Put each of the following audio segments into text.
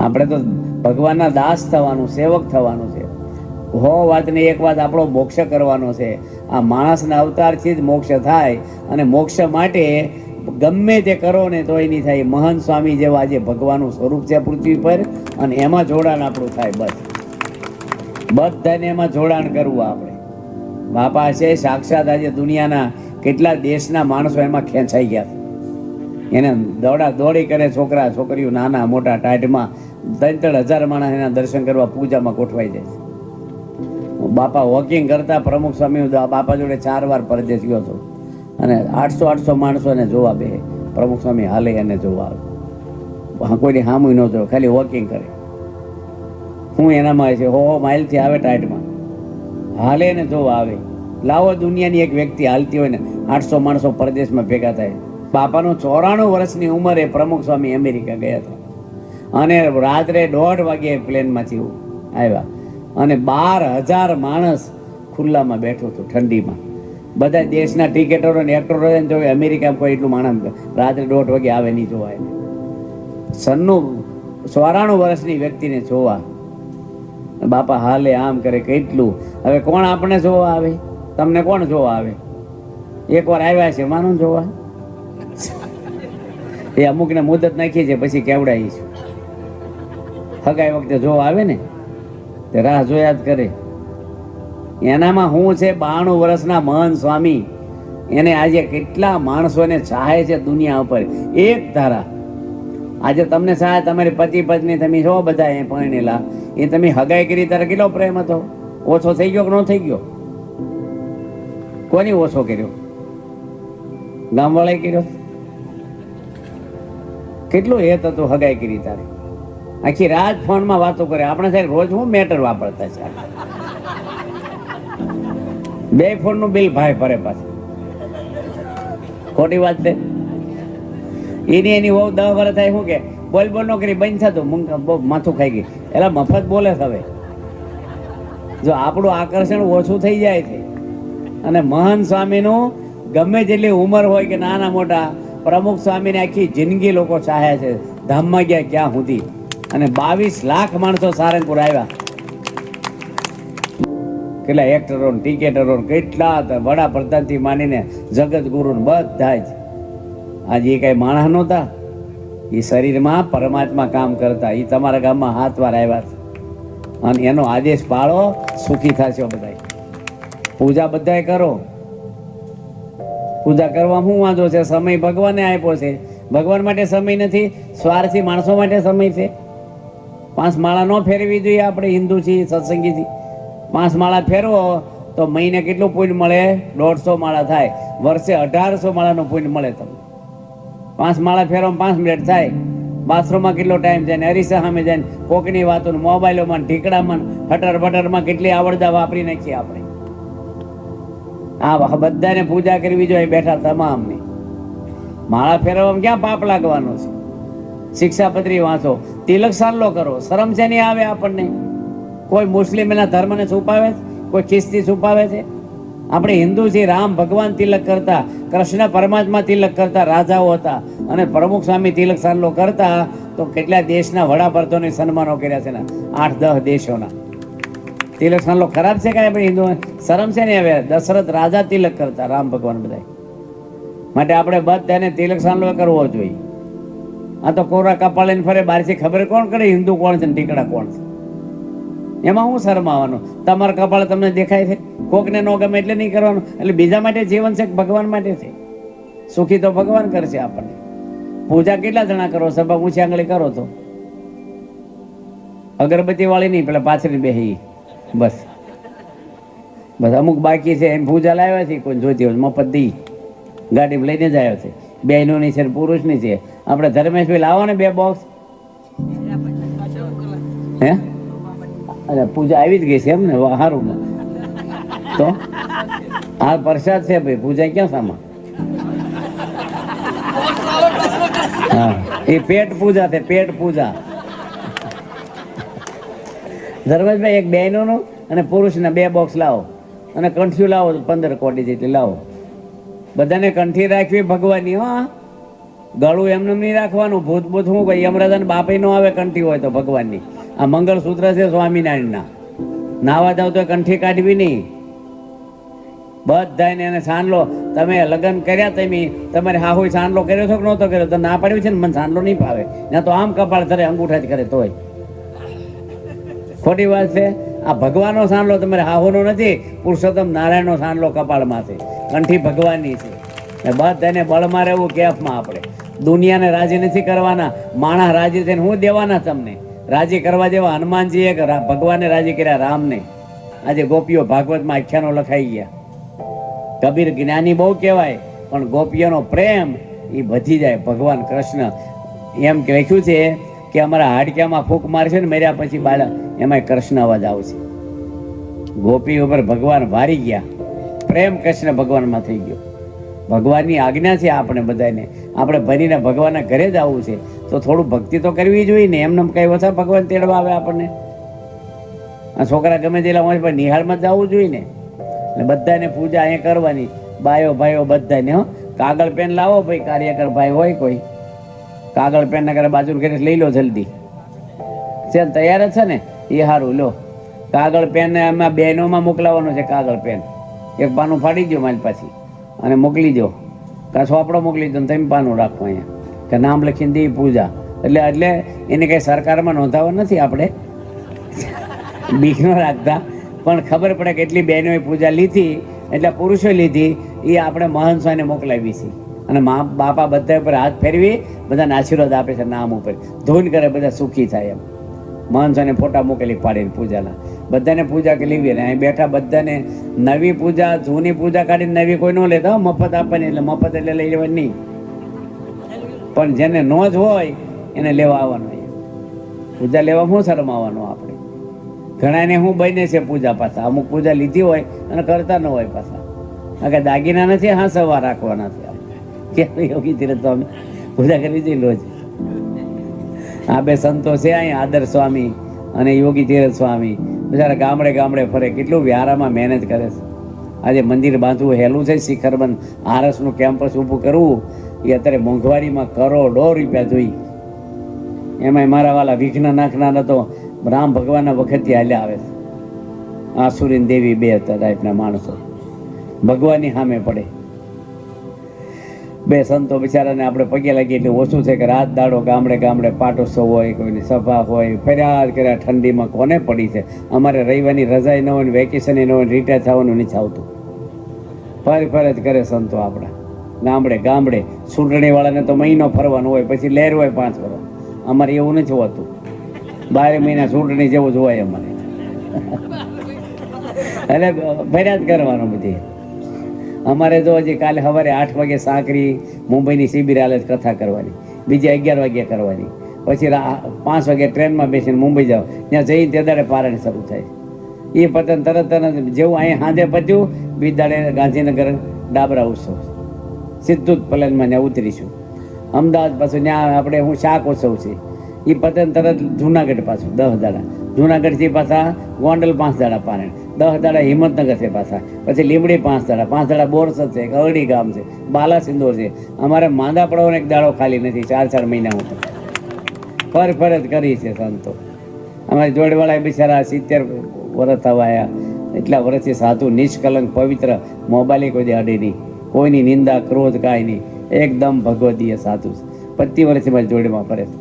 આપણે તો ભગવાનના દાસ થવાનું, સેવક થવાનું છે. હો વાતની એક વાત, આપણો મોક્ષ કરવાનો છે. આ માણસના અવતારથી જ મોક્ષ થાય, અને મોક્ષ માટે ગમે તે કરો ને તોય નહીં થાય. મહંત સ્વામી જેવા આજે ભગવાનનું સ્વરૂપ છે પૃથ્વી પર, અને એમાં જોડાણ આપણું થાય. બસ બધાને એમાં જોડાણ કરવું આપણે. બાપા છે સાક્ષાત આજે દુનિયાના કેટલા દેશના માણસો એમાં ખેંચાઈ ગયા છે. એને દોડા દોડી કરે, છોકરા છોકરીઓ નાના મોટા ટાઢમાં 3,000 માણસ એના દર્શન કરવા પૂજામાં ગોઠવાઈ જાય છે. બાપા વોકિંગ કરતા પ્રમુખ સ્વામી બાપા જોડે 4 વાર પરદેશ ગયો હતો, અને 800 માણસોને જોવા બે પ્રમુખ સ્વામી હાલે એને જોવા આવે. કોઈની હામું ન જોવે, ખાલી વોકિંગ કરે. હું એનામાં છે 100 માઇલથી આવે ટાઈટમાં, હાલે એને જોવા આવે. લાવો દુનિયાની એક વ્યક્તિ હાલતી હોય ને 800 માણસો પરદેશમાં ભેગા થાય. બાપાનો 94 વર્ષની ઉંમરે પ્રમુખ સ્વામી અમેરિકા ગયા હતા, અને રાત્રે 1:30 વાગે પ્લેનમાંથી આવ્યા, અને 12,000 માણસ ખુલ્લામાં બેઠું હતું ઠંડીમાં. બધા દેશના ટિકેટરો ને એક્ટરો જોવે. અમેરિકામાં કોઈ એટલું માણસ રાત્રે 1:30 વાગે આવે નહીં જોવા. એને સનનું 94 વર્ષની વ્યક્તિને જોવા બાપા હાલે આમ કરે કેટલું. હવે કોણ આપણે જોવા આવે? તમને કોણ જોવા આવે? એકવાર આવ્યા છે માનો જોવા, એ અમુકને મુદત નાખી છે, પછી કેવડાવીશું. હગાઈ વખતે જોવા આવે ને તે રાહ જોયા જ કરે. એનામાં શું છે? 92 વર્ષના મહંત સ્વામી, એને આજે કેટલા માણસોને ચાહે છે દુનિયા ઉપર એક ધારા. આજે તમને ચાહે, તમારી પતિ પત્ની તમે છો બધા એ પરણેલા, એ તમે હગાઈ કરી ત્યારે કેટલો પ્રેમ હતો? ઓછો થઈ ગયો કે ન થઈ ગયો? કોની ઓછો કર્યો? ગામવાળાએ કર્યો? કેટલું હેત હતું હગાઈ કરી તારે? આખી રાત ફોનમાં વાતો કરે. આપણે સાહેબ રોજ હું મેટર વાપરતા છે, 2 ફોનનું બિલ ભાઈ ભરે પાછું. ખોટી વાત છે. એની બહુ 10 વર્ષ થાય. શું કે બોલ નો કરી બંધ થતું, બહુ માથું ખાઈ ગઈ. એટલે મફત બોલે હવે. જો આપણું આકર્ષણ ઓછું થઈ જાય છે, અને મહંત સ્વામીનું ગમે જેટલી ઉંમર હોય કે નાના મોટા, પ્રમુખ સ્વામીને આખી જિંદગી લોકો ચાહ્યા છે. ધામમાં ગયા ક્યાં સુધી, અને 22 લાખ માણસો સારંગપુર આવ્યા. કેટલા એક્ટરો ટિકેટરો, કેટલા વડાપ્રધાનથી માંડીને જગત ગુરુ બધા જ. આજે એ કઈ માણસ નહોતા, એ શરીરમાં પરમાત્મા કામ કરતા. એ તમારા ગામમાં 7 વાર આવ્યા છે, અને એનો આદેશ પાળો, સુખી થશો બધા. પૂજા બધાય કરો. પૂજા કરવા શું વાંધો છે? સમય ભગવાને આપ્યો છે. ભગવાન માટે સમય નથી, સ્વાર્થી માણસો માટે સમય છે. 5 માળા ન ફેરવી જોઈએ. આપણે હિન્દુ છીએ, સત્સંગી છીએ. 5 માળા ફેરવો તો મહિને કેટલું પુણ્ય મળે? 150 માળા થાય. વર્ષે 1800 માળાનું પુણ્ય મળે તમને. 5 માળા ફેરવો 5 મિનિટ થાય. બાથરૂમમાં કેટલો ટાઈમ જાય ને, અરીસા સામે જાય ને, કોકની વાતો, મોબાઈલોમાં, ઢીકડામાં, હટર બટરમાં કેટલી આવડતા વાપરી નાખીએ આપણે. આ બધાને પૂજા કરવી જોઈએ બેઠા તમામની. માળા ફેરવવામાં ક્યાં પાપ લાગવાનો છે? શિક્ષાપત્રી વાંચો, તિલક સાલ્લો કરો, શરમ છે નહીં આવે આપણને? કોઈ મુસ્લિમ એના ધર્મને છુપાવે છે? કોઈ ખ્રિસ્તી છુપાવે છે? આપણે હિન્દુ છીએ. રામ ભગવાન તિલક કરતા, કૃષ્ણ પરમાત્મા તિલક કરતા રાજાઓ હતા, અને પ્રમુખ સ્વામી તિલક સાલ્લો કરતા. તો કેટલા દેશના વડાપ્રધાનોને સન્માનો કર્યા છે ને, 8-10 દેશોના. તિલક સાલ્લો ખરાબ છે કાંઈ? આપણે હિન્દુ શરમ છે ને? હવે દશરથ રાજા તિલક કરતા, રામ ભગવાન બધા. માટે આપણે બધાને તિલક સાલ્લો કરવો જોઈએ. આ તો કોરા કપાળે ફરે, બહારથી ખબર કોણ કરે હિન્દુ કોણ છે ને ટીકડા કોણ છે? એમાં હું શરમાવાનું? તમારા કપાળ તમને દેખાય છે? કોકને ન ગમે એટલે નહીં કરવાનું. એટલે બીજા માટે જીવન છે કે ભગવાન માટે છે? સુખી તો ભગવાન કરશે આપણને. પૂજા કેટલા જણા કરો? સભા ઊંચી આંગળી કરો તો અગરબત્તી વાળી નહીં, પેલા પાછળ બેહી બસ. અમુક બાકી છે એમ પૂજા લાવ્યા છે, કોઈ જોતી હોય મફત દી ગાડીમાં લઈને જ આવ્યો છે. બહેનોની છે, પુરુષની છે. આપણે ધર્મેશભાઈ લાવો ને 2 બોક્સ. હે અરે પૂજા આવી જ ગઈ છે એમ ને? સારું. તો આ પ્રસાદ છે ભાઈ, પૂજા ક્યાં સામા? હા, એ પેટ પૂજા છે, પેટ પૂજા. ધર્મેશભાઈ એક બહેનોનું અને પુરુષના 2 બોક્સ લાવો, અને કંઠીઓ લાવો 15 કોટી જેટલી લાવો. બધાને કંઠી રાખવી ભગવાનની. હા, ગળું એમને નહીં રાખવાનું. ભૂત ભૂત શું કહે યમરાજાને બાપે નો આવે કંઠી હોય તો ભગવાનની. આ મંગળસૂત્ર છે સ્વામિનારાયણના. નાવા જાવ તો કંઠી કાઢવી નહીં. બધાને એને સાંડલો, તમે લગ્ન કર્યા તમારે હાહુ સાંડલો કર્યો છો કે નહોતો કર્યો? તો ના પાડ્યું છે ને મને સાંડલો નહીં ભાવે. ત્યાં તો આમ કપાળ ધરે અંગૂઠા જ કરે તોય ખોટી વાત છે. આ ભગવાનનો સાંડલો તમારે હાહોનો નથી, પુરુષોત્તમ નારાયણનો સાંડલો કપાળમાં છે. કંઠી ભગવાનની છે. બધાને બળમાં રહેવું કેફમાં. આપણે દુનિયાને રાજી નથી કરવાના. માણસ રાજી થઈને હું દેવાના તમને? રાજી કરવા જેવા હનુમાનજીએ ભગવાનને રાજી કર્યા, રામને. આજે ગોપીઓ ભાગવતમાં આખ્યાનો લખાઈ ગયા. કબીર જ્ઞાની બહુ કહેવાય, પણ ગોપીઓનો પ્રેમ એ વધી જાય. ભગવાન કૃષ્ણ એમ લખ્યું છે કે અમારા હાડક્યામાં ફૂંક મારશે ને મર્યા પછી બાળક એમાં કૃષ્ણ અવાજ આવશે. ગોપી ઉપર ભગવાન વારી ગયા. પ્રેમ કૃષ્ણ ભગવાનમાં થઈ ગયો. ભગવાનની આજ્ઞા છે આપણે બધાને. આપણે ભરીને ભગવાનના ઘરે જ આવવું છે તો થોડું ભક્તિ તો કરવી જોઈએ ને. એમને કઈ ઓછા ભગવાન તેડવા આવે આપણને? આ છોકરા ગમે તેલા હોય પણ નિહાળમાં જ આવવું જોઈએ ને. એટલે બધાને પૂજા અહીંયા કરવાની. બાયો ભાઈઓ બધાને. હો, કાગળ પેન લાવો ભાઈ. કાર્યકર ભાઈ હોય કોઈ, કાગળ પેન ના કરે બાજુ ઘરે લઈ લો જલ્દી. છે તૈયાર જ છે ને? એ સારું લો. કાગળ પેન એમાં બહેનોમાં મોકલાવાનું છે. કાગળ પેન એક પાનું ફાડી દો મારી પાછી અને મોકલી દો. કાં સોપડો મોકલી દો ને તમે પાનું રાખો અહીંયા કે નામ લખીને દે પૂજા. એટલે એને કંઈ સરકારમાં નોંધાવા નથી આપણે બીક ન રાખતા, પણ ખબર પડે કે એટલી બહેનોએ પૂજા લીધી એટલે પુરુષો લીધી. એ આપણે મહંત સ્વામીને મોકલાવી છે. અને મા બાપા બધા ઉપર હાથ ફેરવી બધાને આશીર્વાદ આપે છે નામ ઉપર. ધૂન કરે બધા સુખી થાય એમ. મહંત સ્વામીને ફોટા મોકલી પાડીને પૂજાના. બધાને પૂજા કે લેવી. અહીં બેઠા બધાને નવી પૂજા જૂની પૂજા કાઢીને નવી કોઈ ન લેતા. મફત આપવાની. એટલે મફત એટલે લઈ લેવાની નહીં, પણ જેને નો જ હોય એને લેવા આવવાનું. પૂજા લેવા શું શરમ આવવાનું આપણે? ઘણાને શું બને છે પૂજા પાછા. અમુક પૂજા લીધી હોય અને કરતા ન હોય પાછા. કારણ કે દાગીના નથી, હા સવાર રાખવાના છે. કેમ યોગી તીરથ સ્વામી પૂજા કરવી જોઈએ રોજ. આ બે સંતો છે અહીં, આદર સ્વામી અને યોગી તીરથ સ્વામી. બિચારા ગામડે ગામડે ફરે, કેટલું વ્યારામાં મહેનત કરે છે. આજે મંદિર બાંધવું હેલું છે. શિખરબંધ આરસનું કેમ્પસ ઊભું કરવું એ અત્યારે મોંઘવારીમાં કરોડો રૂપિયા જોઈ. એમાં મારા વાલા વિઘ્ન નાખનાર તો રામ ભગવાનના વખતથી હાલ્યા આવે છે. આસુરીન દેવી બે ટાઈપના માણસો ભગવાનની સામે પડે. બે સંતો બિચારાને આપણે પગે લાગીએ એટલે ઓછું છે કે રાત દાડો ગામડે ગામડે પાટોત્સવ હોય, કોઈની સભા હોય, ફરિયાદ કર્યા ઠંડીમાં કોને પડી છે. અમારે રવિવારની રજાઈ ન હોય, વેકેશન ન હોય, રિટાયર થવાનું નથી આવતું. ફર જ કરે સંતો આપણા ગામડે ગામડે. ચૂંટણીવાળાને તો મહિનો ફરવાનું હોય, પછી લહેર હોય 5 વર્ષ. અમારે એવું નથી હોતું. 12 મહિના ચૂંટણી જેવું જ હોય અમારે. એટલે ફરિયાદ કરવાનું બધી. અમારે તો હજી કાલે સવારે 8 વાગે સાંકરી મુંબઈની શિબિર હાલે કથા કરવાની, બીજી 11 વાગ્યા કરવાની, પછી 5 વાગે ટ્રેનમાં બેસીને મુંબઈ જાઓ. ત્યાં જઈને તે દાડે પારણ શરૂ થાય. એ પતન તરત જેવું અહીં સાંજે પત્યું, બીજ દાડે ગાંધીનગર ડાબરા ઉત્સવ, સીધું જ પ્લેનમાં ત્યાં ઉતરીશું. અમદાવાદ પાછું ત્યાં આપણે શાક ઉત્સવ છે. એ પતન તરત જુનાગઢ પાછું 10 દાડા. જુનાગઢથી પાછા ગોંડલ 5 દાડા પારણ, 10 દાડા હિંમતનગર છે પાછા, પછી લીમડી 5 દાડા, 5 દાડા બોરસદ છે, અરડી ગામ છે, બાલાસિંદોર છે. અમારે માંદા પડવાનો એક દાડો ખાલી નથી. 4 મહિના હું ફર જ કરી છે સંતો. અમારી જોડવાળા બિચારા 70 વર્ષ થવા આવ્યા. એટલા વર્ષથી સાધુ, નિષ્કલંક, પવિત્ર, મોબાઈલ કોઈ અડે નહીં, કોઈની નિંદા ક્રોધ કાંઈ નહીં, એકદમ ભગવદીય સાધુ છે. 25 વર્ષથી મારી જોડેમાં ફરે છે.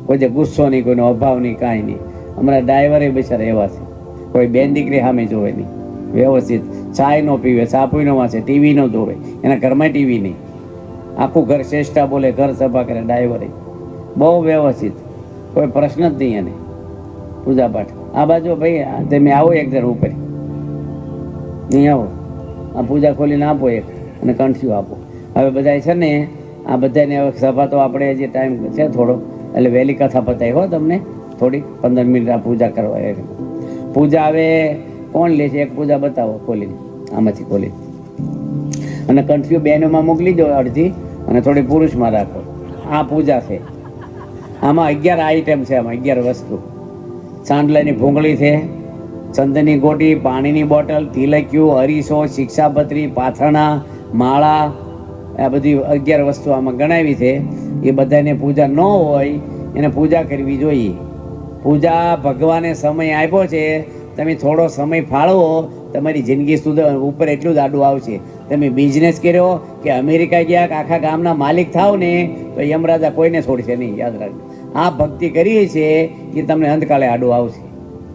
કોઈ જે ગુસ્સો નહીં, કોઈનો અભાવ નહીં, કાંઈ નહીં. અમારા ડ્રાઈવરે બિચારા એવા છે. કોઈ બેન દીકરી સામે જોવે નહીં, વ્યવસ્થિત. ચાય નો પીવે, સાપુઈ નો વાંચે, ટીવી નો જોવે, એના ઘરમાં ટીવી નહીં. આખું ઘર શ્રેષ્ઠા બોલે, ઘર સભા કરે. ડ્રાઈવરે બહુ વ્યવસ્થિત, કોઈ પ્રશ્ન જ નહીં. એને પૂજા પાઠ. આ બાજુ ભાઈ તમે આવો એક જણ ઉપર નહીં આવો, આ પૂજા ખોલીને આપો એક, અને કંઠિયું આપો. હવે બધા છે ને, આ બધાને હવે સભા તો આપણે જે ટાઈમ છે થોડો, એટલે વહેલી કથા પતાવી હો તમને. થોડી 15 મિનિટ આ પૂજા કરવા. પૂજા હવે કોણ લે છે? એક પૂજા બતાવો ખોલીને, આમાંથી ખોલી. અને કંઠિયું બહેનોમાં મોકલી દો અડધી, અને થોડી પુરુષમાં રાખો. આ પૂજા છે. આમાં 11 આઈટમ છે. આમાં 11 વસ્તુ. ચાંદલાની ભૂંગળી છે, ચંદનની ગોટી, પાણીની બોટલ, તિલક્યું, અરીસો, શિક્ષાપત્રી, પાથરણા, માળા, આ બધી 11 વસ્તુ આમાં ગણાવી છે. એ બધાને પૂજા ન હોય એને પૂજા કરવી જોઈએ. પૂજા ભગવાને સમય આપ્યો છે, તમે થોડો સમય ફાળવો, તમારી જિંદગી સુધી ઉપર એટલું જ આડું આવશે. તમે બિઝનેસ કર્યો કે અમેરિકા ગયા કે આખા ગામના માલિક થાવ ને તો યમરાજા કોઈને છોડશે નહીં, યાદ રાખજો. આ ભક્તિ કરીએ છીએ એ તમને અંતકાળે આડું આવશે.